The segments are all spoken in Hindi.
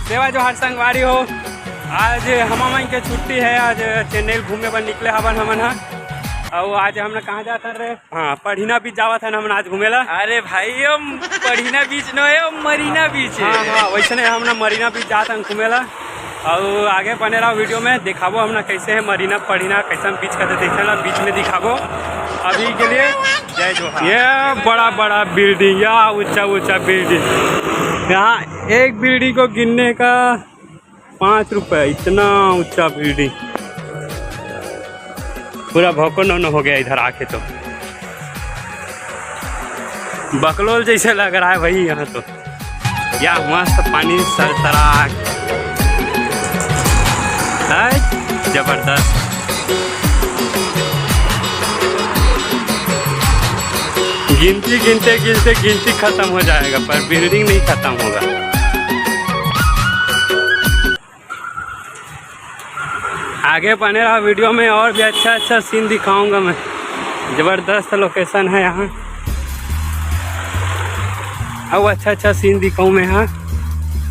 सेवा जोहार संगवारी हो। आज हमन के छुट्टी है, आज चेन्नई घूमे पर निकले हवन हमन हा। और आज हमने कहाँ जाता रे? हाँ, पढ़ीना बीच जावा था हमने आज घूमेला। अरे भाई पढ़ीना बीच न है, मरीना बीच है। हाँ वैसे हमने मरीना बीच जाता घूमेला। और आगे बने रहा वीडियो में दिखाबो हमने कैसे है मरीना पढ़ीना कैसा बीच का देखेला, बीच में दिखाबो। अभी के लिए जय जोहार। ये बड़ा बड़ा बिल्डिंग या ऊंचा ऊंचा बिल्डिंग, यहाँ एक बिल्डिंग को गिनने का 5 रुपये, इतना ऊंचा बिल्डिंग। पूरा भौकन हो गया इधर आके, तो बकलोल जैसे लग रहा है भाई यहाँ तो। या मस्त पानी सरसराक है, जबरदस्त। गिनती गिनते गिनते गिनती खत्म हो जाएगा, पर बिल्डिंग नहीं खत्म होगा। आगे बने रहा वीडियो में, और भी अच्छा अच्छा सीन दिखाऊंगा मैं। जबरदस्त लोकेशन है यहाँ, अब अच्छा अच्छा सीन दिखाऊं मैं यहाँ।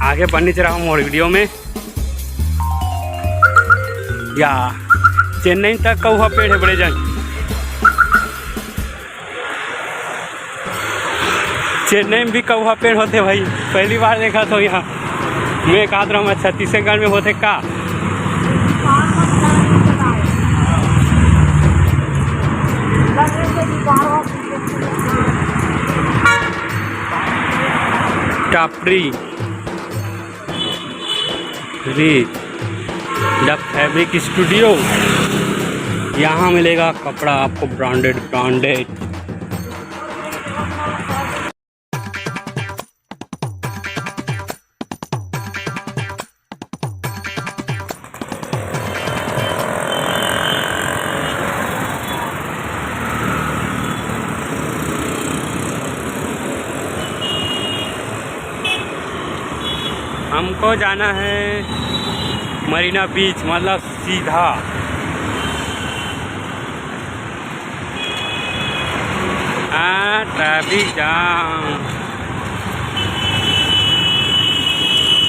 आगे बने रहा हूँ और वीडियो में। या चेन्नई तक कौआ पेड़ है बड़े जन। चेन्नई में भी कौआ पेड़ होते भाई, पहली बार देखा तो यहाँ। मैं कहा था छत्तीसगढ़ में होते का। टापरी द फैब्रिक स्टूडियो, यहाँ मिलेगा कपड़ा आपको ब्रांडेड। हमको जाना है मरीना बीच, मतलब सीधा। ट्रैफिक जाम,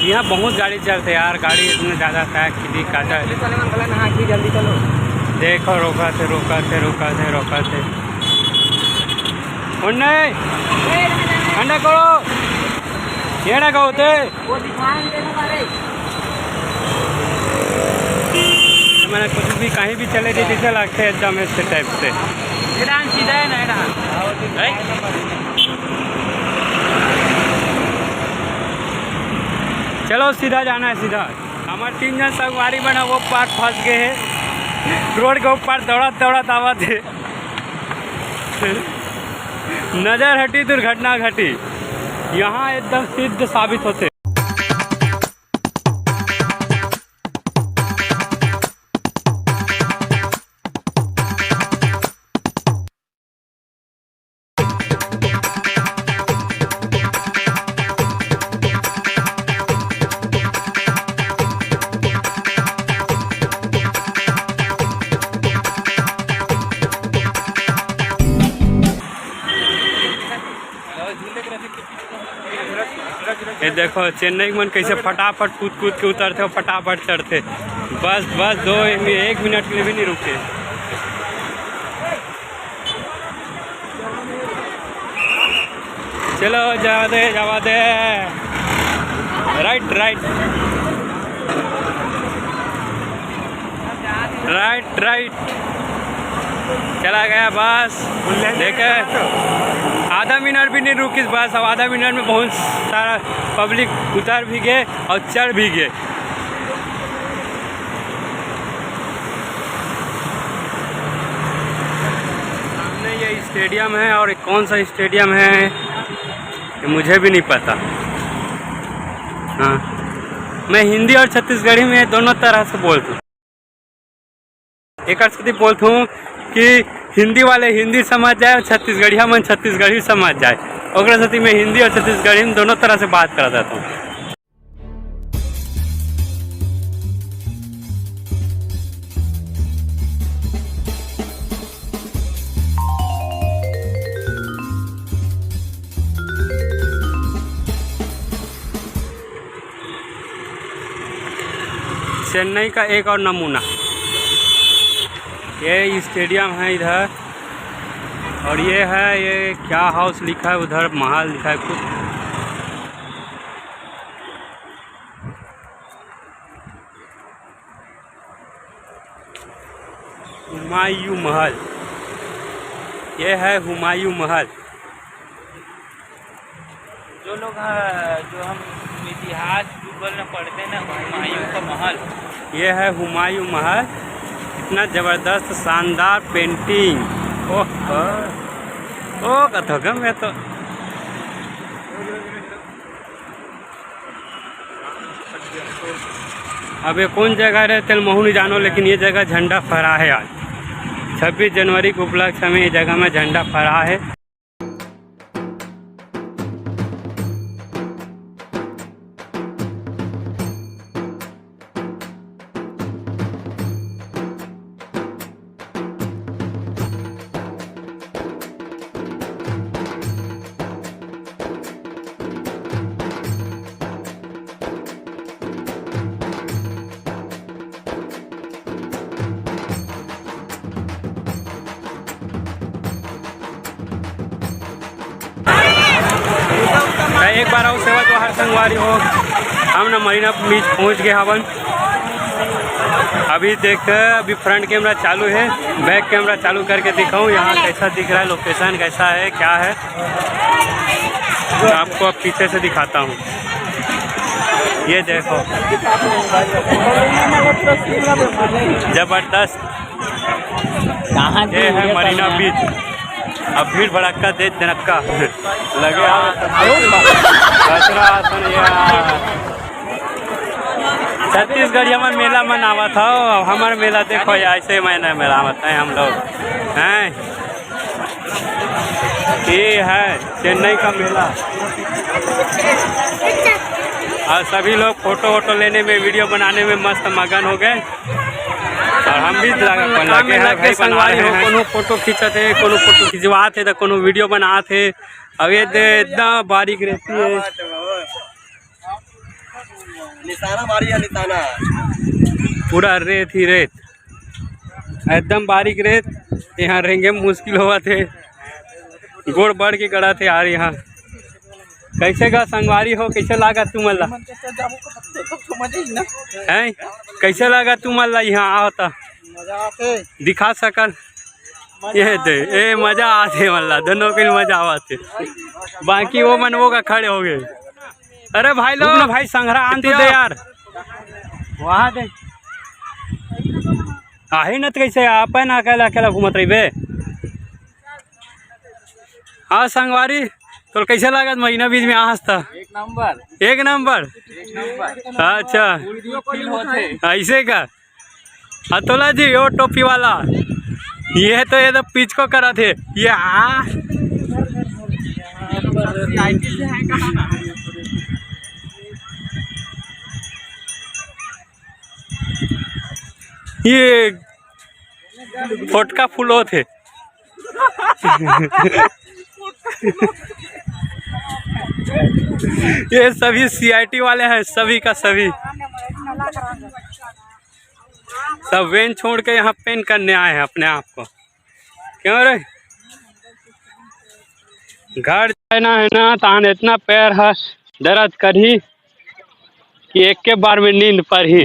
यहाँ बहुत गाड़ी चलते यार। गाड़ी इतने ज़्यादा था कि काटा। जल्दी चलो। देखो रोका थे ठंडा करो ये ना कहो थे। मैंने कुछ भी कहीं भी चले थे जैसे लगते हैं एकदम ऐसे टाइप से। सीधा है ना चलो सीधा जाना है, सीधा। हमारे 3 जन संगवारी बना, वो पार फंस गए हैं रोड के ऊपर। दौड़ा आवा थे, नजर हटी दुर्घटना घटी। यहाँ एकदम सिद्ध साबित होते। ये देखो चेन्नई मन कैसे फटाफट कूद के उतरते और फटाफट चढ़ते। बस 1 मिनट के लिए भी नहीं रुके। चलो जावा दे। राइट चला गया बस। देखे आधा मिनट भी नहीं रुकी बस। अब आधा मिनट में बहुत सारा पब्लिक उतर भी गए और चढ़ भी गए। सामने ये स्टेडियम है, और कौन सा स्टेडियम है ये मुझे भी नहीं पता। हाँ, मैं हिंदी और छत्तीसगढ़ी में दोनों तरह से बोलता हूँ। एक अर्थ बोलता हूँ कि हिंदी वाले हिंदी समझ जाए और छत्तीसगढ़िया मन छत्तीसगढ़ी समझ जाए। और साथी मैं हिंदी और छत्तीसगढ़ी में दोनों तरह से बात करा जाता हूँ। चेन्नई का एक और नमूना। ये स्टेडियम है इधर, और ये है, ये क्या हाउस लिखा है उधर, महल लिखा है कुछ। हुमायूं महल, ये है हुमायूं महल। जो लोग जो हम इतिहास गूगल में पढ़ते हैं ना, हुमायूं का महल, ये है हुमायूं महल। इतना ज़बरदस्त शानदार पेंटिंग। ओह कथोगम है तो। अब ये कौन जगह है तेलमहू नहीं जानो, लेकिन ये जगह झंडा फहरा है। आज 26 जनवरी के उपलक्ष्य में ये जगह में झंडा फहरा है। एक बार और सेवा तो हर संगवारी हो, हम ना मरीना बीच पहुंच गए हवन। अभी देख, अभी फ्रंट कैमरा चालू है, बैक कैमरा चालू करके दिखाऊं यहाँ कैसा दिख रहा है, लोकेशन कैसा है, क्या है, तो आपको अब पीछे से दिखाता हूँ। ये देखो, जबरदस्त। ये है मरीना बीच। अब भीड़ भड़का दे जनक्का लगे छत्तीसगढ़ हमारे मेला मनावा था। हमारे मेला देखो ऐसे महीने मेला मनाते हैं हम लोग हैं। ये है चेन्नई का मेला, और सभी लोग फोटो वोटो लेने में, वीडियो बनाने में मस्त मगन हो गए। और हम भी लगे हैं भाई संगवारी हो, कोनो फोटो खींचते, कोनो फोटो खिंचवाते तो कोनो वीडियो बनाते। अब ये इतना बारीक रहती है, निशाना मारी है, निशाना पूरा रेत ही रेत, एकदम बारीक रेत। यहाँ रहेंगे मुश्किल हुआ थे, गोड़ बढ़ के गड़ा थे यार। यहाँ कैसे का संगवारी हो, कैसे लगा तू मल्ला है, कैसे लगा तू मल्ला यहाँ आता दिखा सकल। ये दे ए मजा आते मल्ला, दोनों के मजा आते। बाकी वो मन वो का खड़े हो गए। अरे भाई लोग, भाई संघरा आन दे यार, वहाँ दे आहे न, कैसे आप है ना, अकेला अकेला घूमत रही बे। हाँ संगवारी, तो कैसे लगा महीना बीच में आहस था? एक नंबर, एक नंबर। अच्छा ऐसे का अतोला जी, वो टोपी वाला, ये तो ये तो पिच को करा थे ये ये फोटका फूलो थे। ये सभी सीआईटी वाले हैं, सभी का सभी, सब वेन छोड़ के यहाँ पेन करने आए हैं अपने आप को। क्यों रे, घर जाना है ना, तान इतना पैर है दर्द करी कि एक के बार में नींद पर ही।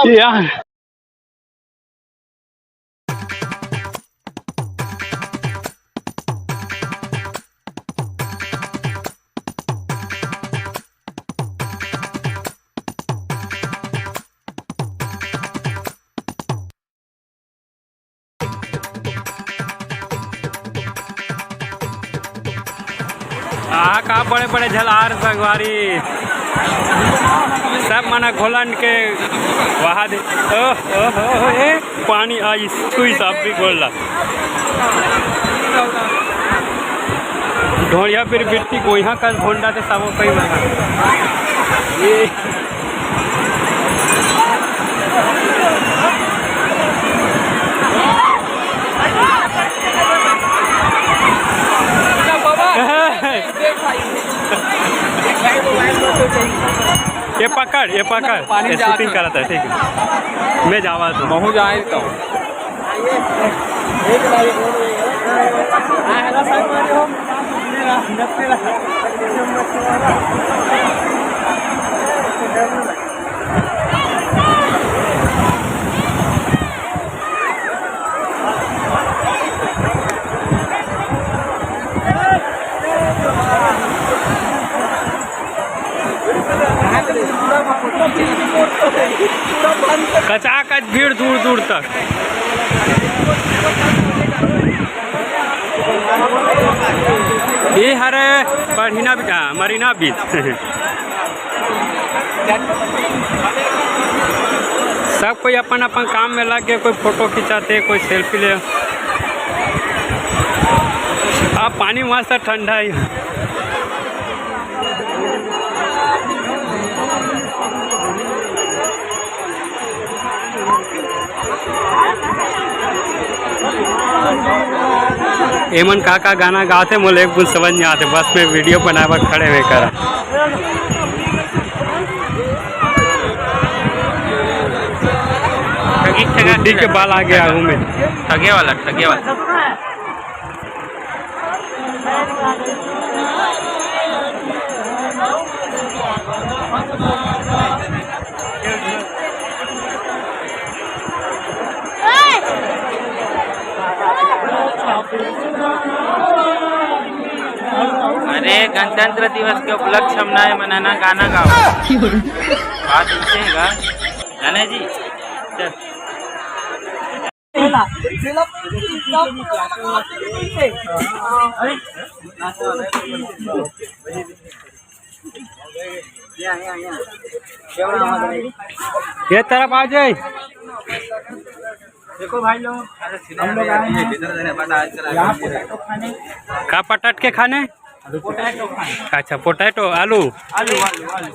यार का बड़े बड़े झलार संगवारी सब मना घोलन के वहा दे। पानी आई सुई सब भी गोला ढोड़िया फिर बिट्टी को यहाँ का घोंडा थे सब कई बना ये ये पकड़ ये शूटिंग करता है ठीक है मैं जावा तो महू जाए तो कचाकच भीड़ दूर दूर तक। ये हरे मरीना मरीना बीच सब कोई अपन अपन काम में लग गया, कोई फोटो खिंचाते कोई सेल्फी ले। अब पानी मस्त ठंडा है। एमन काका गाना गाते मोले एक कुछ समझ नहीं आते, बस में वीडियो बनावा खड़े हुए करा। ठगी के बाल आ गया हूँ मैं, ठगे वाला अरे गणतंत्र दिवस के उपलक्ष्य मनाना गाना गाओ। बात इससे है जाने जी चल। ये तरफ आ जाए। देखो भाई लोग हम लोग आए हैं का पटट के खाने। पोटैटो खाने। अच्छा पोटैटो आलू आलू आलू आलू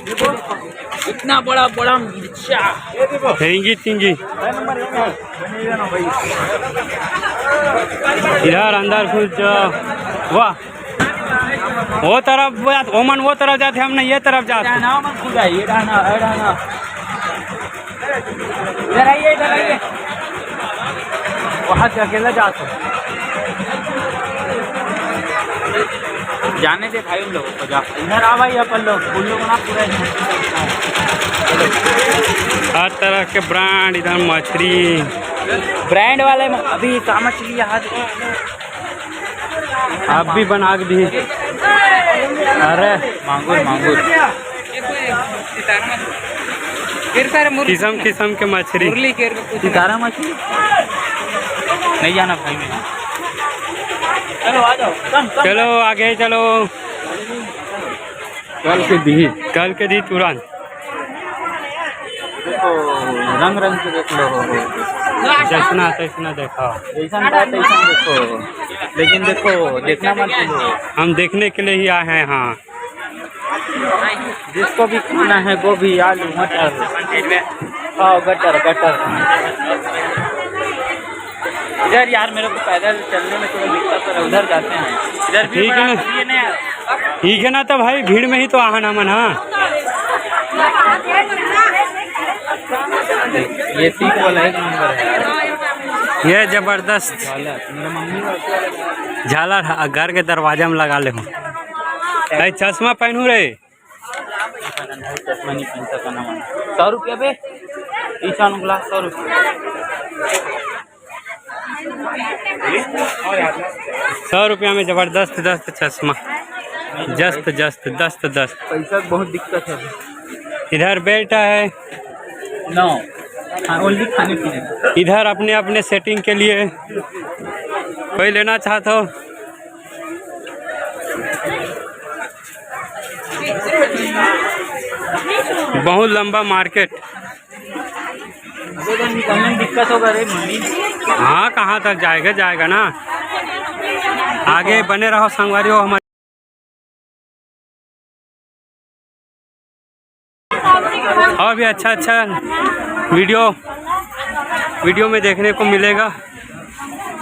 इतना बड़ा बड़ा मिर्चा झींगी तिंगी इधर अंदर कुछ वाह वो तरफ ओमन वो तरफ जाते हमने ये तरफ जाते इधर आइए वहाँ से अकेला जाते जाने दे भाई उन लोगों को। जा इधर आ भाई अपन लोग उन लोगों ना पूरा हर तरह के ब्रांड इधर मछली ब्रांड वाले अभी का मछली यहाँ आप भी बना के दी। अरे मांगुर मांगुर किस्म किस्म के मछली सितारा मछली नहीं जाना भाई में। चलो आ जाओ चलो आगे चलो। कल के दी तुरंत देखो रंग रंग से देख लो जैसना तैसना देखा जैसा तैसा देखो लेकिन देखो देखना मत भूलो। हम देखने के लिए ही आए हैं। हाँ जिसको भी खाना है गोभी आलू मटर खाओ गटर गटर। इधर यार मेरे को पैदल चलने में थोड़ा दिक्कत हो रहा है, उधर जाते हैं। इधर भी ठीक है ना ठीक है ना। तो भाई भीड़ में ही तो आना मन। हाँ ये सीख वाला एक नंबर है। ये जबरदस्त मेरा मम्मी झालर घर के दरवाजा में लगा ले हूँ। चश्मा पहनू रे चश्मा नहीं पहन सका ना 100 रुपया पे ईशान ग्लास 100 रुपया 100 रुपया में जबरदस्त दस्त चश्मा जस्त जस्त दस्त दस्त। पैसा बहुत दिक्कत है। इधर बेल्ट है नो ओनली खाने पीने। इधर अपने अपने सेटिंग के लिए कोई लेना चाहता हो। बहुत लंबा मार्केट। निकलने में दिक्कत होगा रे मंडी। हाँ कहाँ तक जाएगा ना। आगे बने रहो संगवारी हो हमारे। और भी अच्छा वीडियो में देखने को मिलेगा।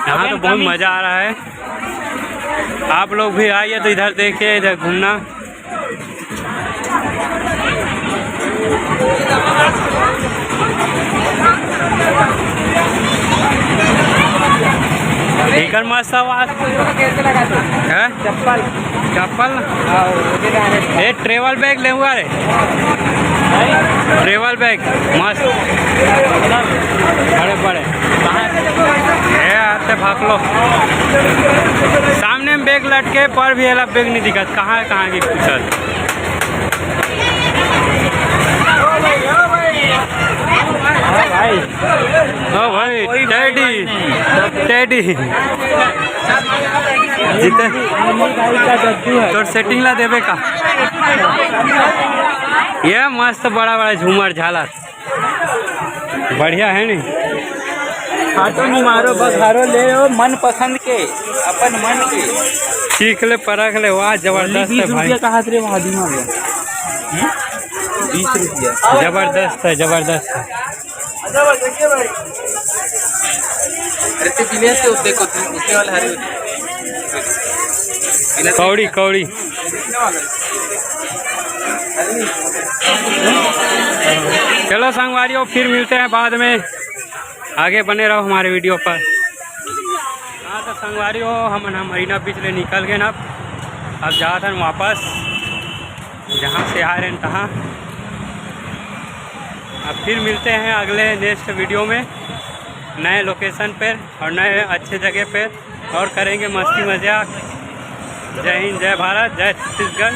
यहाँ तो बहुत मज़ा आ रहा है। आप लोग भी आइए तो इधर देखिए, इधर घूमना। स्पीकर मस्त आवाज है। चप्पल चप्पल ये ट्रेवल बैग ले हुआ रे, ट्रेवल बैग मस्त बड़े बड़े ये आते भाग लो। सामने में बैग लटके पर भी अलग बैग नहीं दिखा, कहाँ कहाँ की पूछत। ओ भाई टेडी टेडी जीते तो सेटिंग ला देवे का। ये मस्त बड़ा बड़ा झूमर झालर बढ़िया है नी। हाथों नहीं मारो, बस हारो ले लो मन पसंद के, अपन मन के सीख ले परख ले। वाह जबरदस्त है भाई, कहा थे वहाँ 20 रुपया। जबरदस्त है जबरदस्त है। अरे तो बिलियन से देखो उतने वाला हरे कौड़ी कौड़ी चलो संगवारियों, फिर मिलते हैं बाद में, आगे बने रहो हमारे वीडियो पर। हाँ तो संगवारियों, हम मरीना बीच ले निकल गए ना, अब जाते हैं वापस जहाँ से आ रहे हैं तहाँ। अब फिर मिलते हैं अगले नेक्स्ट वीडियो में नए लोकेशन पर और नए अच्छे जगह पर, और करेंगे मस्ती मजाक। जय हिंद, जय भारत, जय छत्तीसगढ़।